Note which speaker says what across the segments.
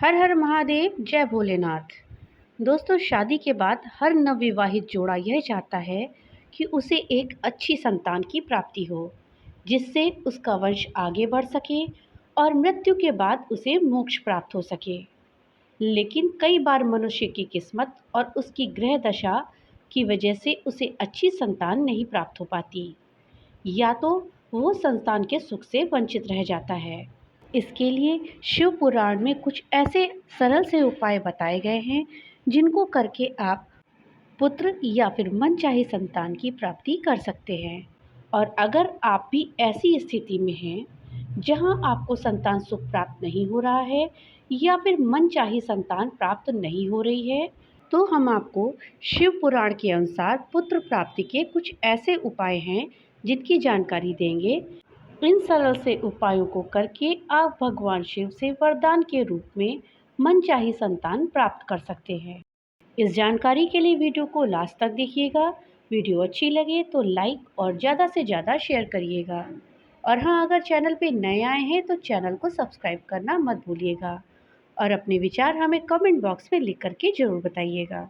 Speaker 1: हर हर महादेव, जय भोलेनाथ। दोस्तों, शादी के बाद हर नवविवाहित जोड़ा यह चाहता है कि उसे एक अच्छी संतान की प्राप्ति हो, जिससे उसका वंश आगे बढ़ सके और मृत्यु के बाद उसे मोक्ष प्राप्त हो सके। लेकिन कई बार मनुष्य की किस्मत और उसकी ग्रह दशा की वजह से उसे अच्छी संतान नहीं प्राप्त हो पाती, या तो वो संतान के सुख से वंचित रह जाता है। इसके लिए शिव पुराण में कुछ ऐसे सरल से उपाय बताए गए हैं जिनको करके आप पुत्र या फिर मनचाही संतान की प्राप्ति कर सकते हैं। और अगर आप भी ऐसी स्थिति में हैं जहां आपको संतान सुख प्राप्त नहीं हो रहा है या फिर मनचाही संतान प्राप्त नहीं हो रही है, तो हम आपको शिव पुराण के अनुसार पुत्र प्राप्ति के कुछ ऐसे उपाय हैं जिनकी जानकारी देंगे। इन सरल से उपायों को करके आप भगवान शिव से वरदान के रूप में मनचाही संतान प्राप्त कर सकते हैं। इस जानकारी के लिए वीडियो को लास्ट तक देखिएगा। वीडियो अच्छी लगे तो लाइक और ज़्यादा से ज़्यादा शेयर करिएगा। और हाँ, अगर चैनल पे नए आए हैं तो चैनल को सब्सक्राइब करना मत भूलिएगा और अपने विचार हमें कमेंट बॉक्स में लिख करके ज़रूर बताइएगा।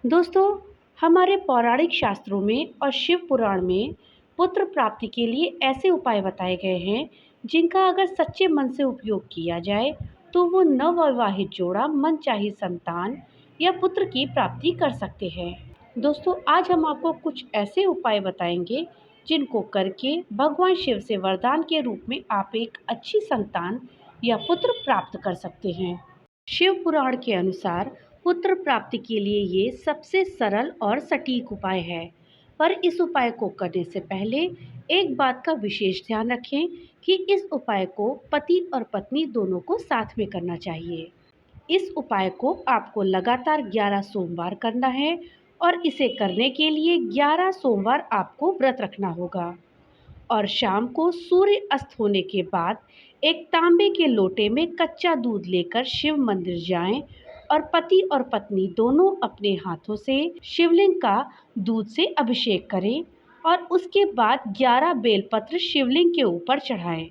Speaker 1: दोस्तों, हमारे पौराणिक शास्त्रों में और शिव पुराण में पुत्र प्राप्ति के लिए ऐसे उपाय बताए गए हैं जिनका अगर सच्चे मन से उपयोग किया जाए तो वो नवविवाहित जोड़ा मनचाही संतान या पुत्र की प्राप्ति कर सकते हैं। दोस्तों, आज हम आपको कुछ ऐसे उपाय बताएंगे जिनको करके भगवान शिव से वरदान के रूप में आप एक अच्छी संतान या पुत्र प्राप्त कर सकते हैं। शिव पुराण के अनुसार पुत्र प्राप्ति के लिए ये सबसे सरल और सटीक उपाय है, पर इस उपाय को करने से पहले एक बात का विशेष ध्यान रखें कि इस उपाय को पति और पत्नी दोनों को साथ में करना चाहिए। इस उपाय को आपको लगातार 11 सोमवार करना है और इसे करने के लिए 11 सोमवार आपको व्रत रखना होगा। और शाम को सूर्य अस्त होने के बाद एक तांबे के लोटे में कच्चा दूध लेकर शिव मंदिर जाएं और पति और पत्नी दोनों अपने हाथों से शिवलिंग का दूध से अभिषेक करें और उसके बाद 11 बेलपत्र शिवलिंग के ऊपर चढ़ाएं।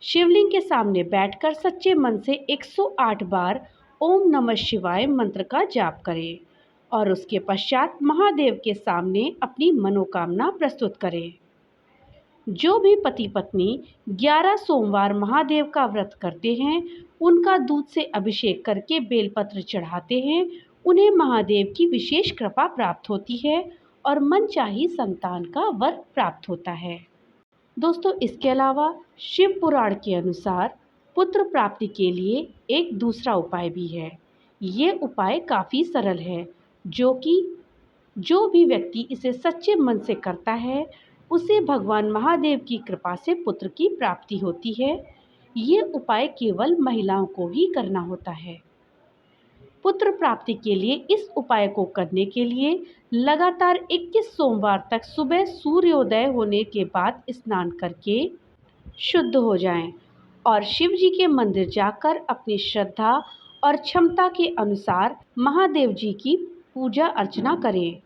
Speaker 1: शिवलिंग के सामने बैठकर सच्चे मन से 108 बार ओम नमः शिवाय मंत्र का जाप करें और उसके पश्चात महादेव के सामने अपनी मनोकामना प्रस्तुत करें। जो भी पति पत्नी 11 सोमवार महादेव का व्रत करते हैं, उनका दूध से अभिषेक करके बेलपत्र चढ़ाते हैं, उन्हें महादेव की विशेष कृपा प्राप्त होती है और मनचाही संतान का वर प्राप्त होता है। दोस्तों, इसके अलावा शिव पुराण के अनुसार पुत्र प्राप्ति के लिए एक दूसरा उपाय भी है। ये उपाय काफ़ी सरल है, जो भी व्यक्ति इसे सच्चे मन से करता है उसे भगवान महादेव की कृपा से पुत्र की प्राप्ति होती है। ये उपाय केवल महिलाओं को ही करना होता है। पुत्र प्राप्ति के लिए इस उपाय को करने के लिए लगातार 21 सोमवार तक सुबह सूर्योदय होने के बाद स्नान करके शुद्ध हो जाएं और शिव जी के मंदिर जाकर अपनी श्रद्धा और क्षमता के अनुसार महादेव जी की पूजा अर्चना करें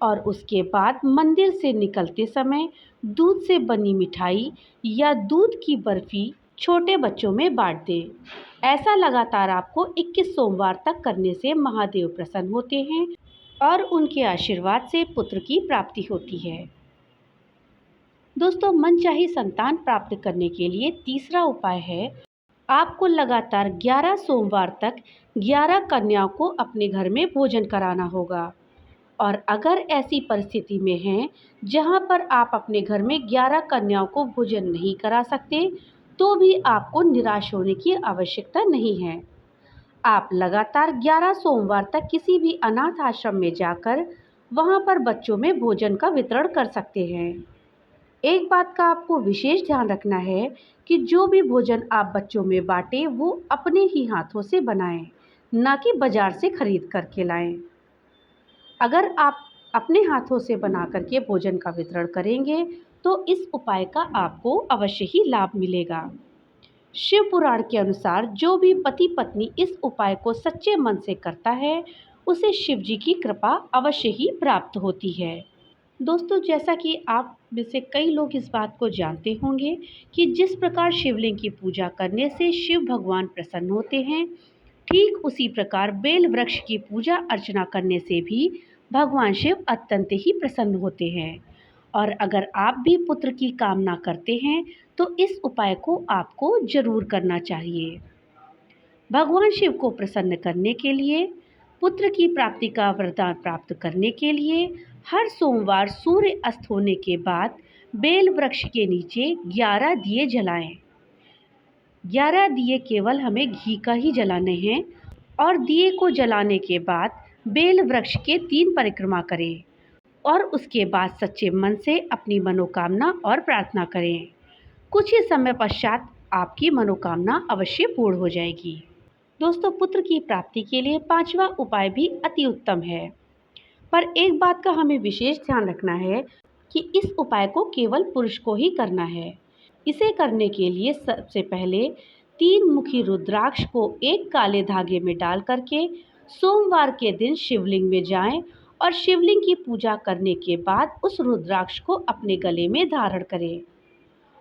Speaker 1: और उसके बाद मंदिर से निकलते समय दूध से बनी मिठाई या दूध की बर्फी छोटे बच्चों में बांट दें। ऐसा लगातार आपको 21 सोमवार तक करने से महादेव प्रसन्न होते हैं और उनके आशीर्वाद से पुत्र की प्राप्ति होती है। दोस्तों, मनचाही संतान प्राप्त करने के लिए तीसरा उपाय है, आपको लगातार 11 सोमवार तक 11 कन्याओं को अपने घर में भोजन कराना होगा। और अगर ऐसी परिस्थिति में हैं जहां पर आप अपने घर में 11 कन्याओं को भोजन नहीं करा सकते, तो भी आपको निराश होने की आवश्यकता नहीं है। आप लगातार 11 सोमवार तक किसी भी अनाथ आश्रम में जाकर वहां पर बच्चों में भोजन का वितरण कर सकते हैं। एक बात का आपको विशेष ध्यान रखना है कि जो भी भोजन आप बच्चों में बांटें वो अपने ही हाथों से बनाएं, ना कि बाजार से खरीद करके लाएं। अगर आप अपने हाथों से बना करके भोजन का वितरण करेंगे तो इस उपाय का आपको अवश्य ही लाभ मिलेगा। शिव पुराण के अनुसार जो भी पति पत्नी इस उपाय को सच्चे मन से करता है उसे शिव जी की कृपा अवश्य ही प्राप्त होती है। दोस्तों, जैसा कि आप में से कई लोग इस बात को जानते होंगे कि जिस प्रकार शिवलिंग की पूजा करने से शिव भगवान प्रसन्न होते हैं, ठीक उसी प्रकार बेल वृक्ष की पूजा अर्चना करने से भी भगवान शिव अत्यंत ही प्रसन्न होते हैं। और अगर आप भी पुत्र की कामना करते हैं तो इस उपाय को आपको जरूर करना चाहिए। भगवान शिव को प्रसन्न करने के लिए, पुत्र की प्राप्ति का वरदान प्राप्त करने के लिए हर सोमवार सूर्य अस्त होने के बाद बेल वृक्ष के नीचे 11 दिए जलाएं। 11 दिए केवल हमें घी का ही जलाने हैं और दिए को जलाने के बाद बेल वृक्ष के 3 परिक्रमा करें और उसके बाद सच्चे मन से अपनी मनोकामना और प्रार्थना करें। कुछ ही समय पश्चात आपकी मनोकामना अवश्य पूर्ण हो जाएगी। दोस्तों, पुत्र की प्राप्ति के लिए 5वां उपाय भी अति उत्तम है, पर एक बात का हमें विशेष ध्यान रखना है कि इस उपाय को केवल पुरुष को ही करना है। इसे करने के लिए सबसे पहले 3 मुखी रुद्राक्ष को एक काले धागे में डाल करके सोमवार के दिन शिवलिंग में जाएं और शिवलिंग की पूजा करने के बाद उस रुद्राक्ष को अपने गले में धारण करें।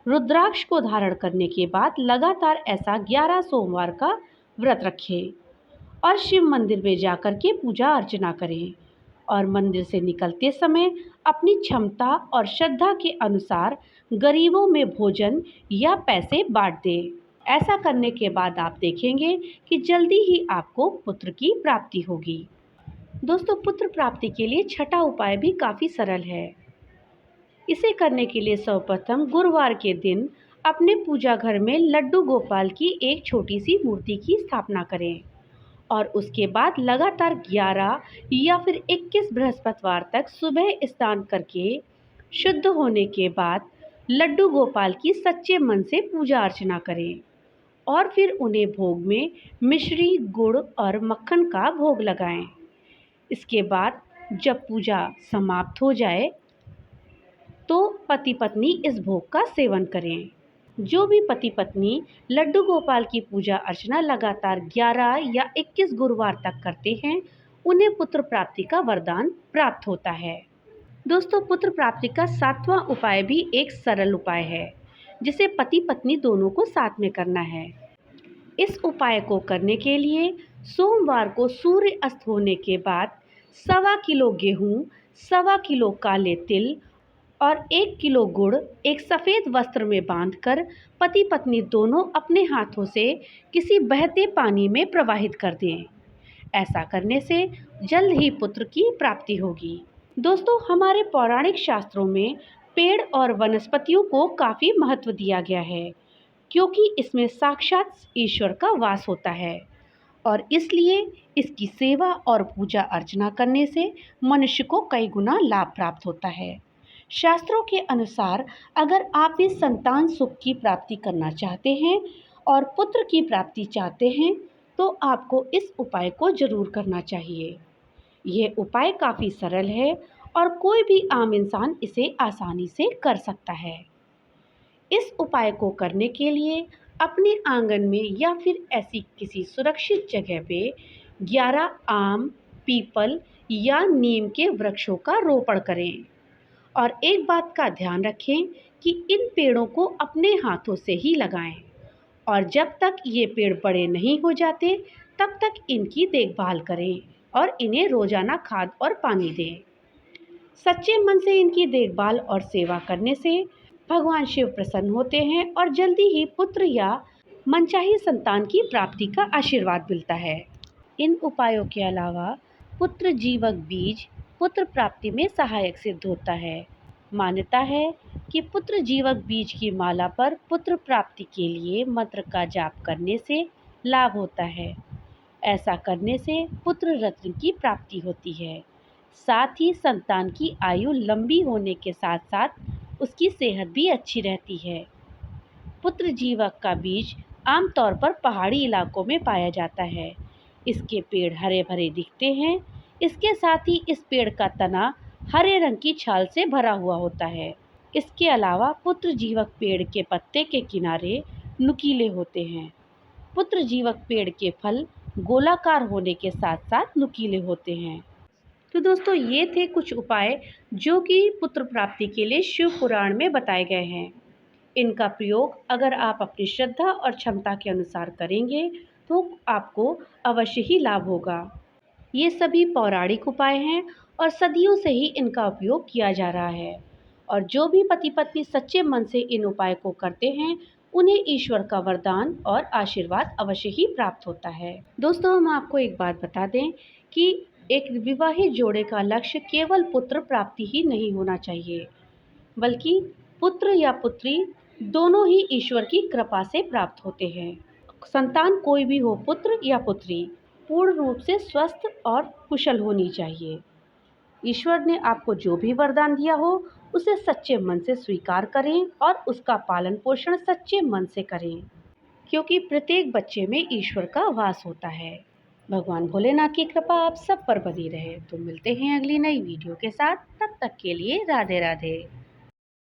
Speaker 1: रुद्राक्ष को धारण करने के बाद लगातार ऐसा 11 सोमवार का व्रत रखें और शिव मंदिर में जाकर के पूजा अर्चना करें और मंदिर से निकलते समय अपनी क्षमता और श्रद्धा के अनुसार गरीबों में भोजन या पैसे बांट दें। ऐसा करने के बाद आप देखेंगे कि जल्दी ही आपको पुत्र की प्राप्ति होगी। दोस्तों, पुत्र प्राप्ति के लिए छठा उपाय भी काफ़ी सरल है। इसे करने के लिए सर्वप्रथम गुरुवार के दिन अपने पूजा घर में लड्डू गोपाल की एक छोटी सी मूर्ति की स्थापना करें और उसके बाद लगातार 11 या फिर 21 बृहस्पतिवार तक सुबह स्नान करके शुद्ध होने के बाद लड्डू गोपाल की सच्चे मन से पूजा अर्चना करें और फिर उन्हें भोग में मिश्री, गुड़ और मक्खन का भोग लगाएं। इसके बाद जब पूजा समाप्त हो जाए तो पति पत्नी इस भोग का सेवन करें। जो भी पति पत्नी लड्डू गोपाल की पूजा अर्चना लगातार 11 या 21 गुरुवार तक करते हैं, उन्हें पुत्र प्राप्ति का वरदान प्राप्त होता है। दोस्तों, पुत्र प्राप्ति का 7वां उपाय भी एक सरल उपाय है, जिसे पति पत्नी दोनों को साथ में करना है। इस उपाय को करने के लिए सोमवार को सूर्य अस्त होने के बाद 1.25 किलो गेहूँ, 1.25 किलो काले तिल और 1 किलो गुड़ एक सफ़ेद वस्त्र में बांधकर पति पत्नी दोनों अपने हाथों से किसी बहते पानी में प्रवाहित कर दें। ऐसा करने से जल्द ही पुत्र की प्राप्ति होगी। दोस्तों, हमारे पौराणिक शास्त्रों में पेड़ और वनस्पतियों को काफ़ी महत्व दिया गया है, क्योंकि इसमें साक्षात ईश्वर का वास होता है और इसलिए इसकी सेवा और पूजा अर्चना करने से मनुष्य को कई गुना लाभ प्राप्त होता है। शास्त्रों के अनुसार अगर आप इस संतान सुख की प्राप्ति करना चाहते हैं और पुत्र की प्राप्ति चाहते हैं तो आपको इस उपाय को जरूर करना चाहिए। ये उपाय काफ़ी सरल है और कोई भी आम इंसान इसे आसानी से कर सकता है। इस उपाय को करने के लिए अपने आंगन में या फिर ऐसी किसी सुरक्षित जगह पे 11 आम, पीपल या नीम के वृक्षों का रोपण करें और एक बात का ध्यान रखें कि इन पेड़ों को अपने हाथों से ही लगाएं और जब तक ये पेड़ बड़े नहीं हो जाते तब तक इनकी देखभाल करें और इन्हें रोजाना खाद और पानी दें। सच्चे मन से इनकी देखभाल और सेवा करने से भगवान शिव प्रसन्न होते हैं और जल्दी ही पुत्र या मनचाही संतान की प्राप्ति का आशीर्वाद मिलता है। इन उपायों के अलावा पुत्र जीवक बीज पुत्र प्राप्ति में सहायक सिद्ध होता है। मान्यता है कि पुत्र जीवक बीज की माला पर पुत्र प्राप्ति के लिए मंत्र का जाप करने से लाभ होता है। ऐसा करने से पुत्र रत्न की प्राप्ति होती है। साथ ही संतान की आयु लंबी होने के साथ साथ उसकी सेहत भी अच्छी रहती है। पुत्र जीवक का बीज आमतौर पर पहाड़ी इलाकों में पाया जाता है। इसके पेड़ हरे भरे दिखते हैं। इसके साथ ही इस पेड़ का तना हरे रंग की छाल से भरा हुआ होता है। इसके अलावा पुत्र जीवक पेड़ के पत्ते के किनारे नुकीले होते हैं। पुत्र जीवक पेड़ के फल गोलाकार होने के साथ साथ नुकीले होते हैं। तो दोस्तों, ये थे कुछ उपाय जो कि पुत्र प्राप्ति के लिए शिव पुराण में बताए गए हैं। इनका प्रयोग अगर आप अपनी श्रद्धा और क्षमता के अनुसार करेंगे तो आपको अवश्य ही लाभ होगा। ये सभी पौराणिक उपाय हैं और सदियों से ही इनका उपयोग किया जा रहा है। और जो भी पति पत्नी सच्चे मन से इन उपाय को करते हैं, उन्हें ईश्वर का वरदान और आशीर्वाद अवश्य ही प्राप्त होता है। दोस्तों, हम आपको एक बात बता दें कि एक विवाहित जोड़े का लक्ष्य केवल पुत्र प्राप्ति ही नहीं होना चाहिए, बल्कि पुत्र या पुत्री दोनों ही ईश्वर की कृपा से प्राप्त होते हैं। संतान कोई भी हो, पुत्र या पुत्री, पूर्ण रूप से स्वस्थ और कुशल होनी चाहिए। ईश्वर ने आपको जो भी वरदान दिया हो, उसे सच्चे मन से स्वीकार करें और उसका पालन पोषण सच्चे मन से करें, क्योंकि प्रत्येक बच्चे में ईश्वर का वास होता है। भगवान भोलेनाथ की कृपा आप सब पर बनी रहे। तो मिलते हैं अगली नई वीडियो के साथ। तब तक के लिए राधे राधे।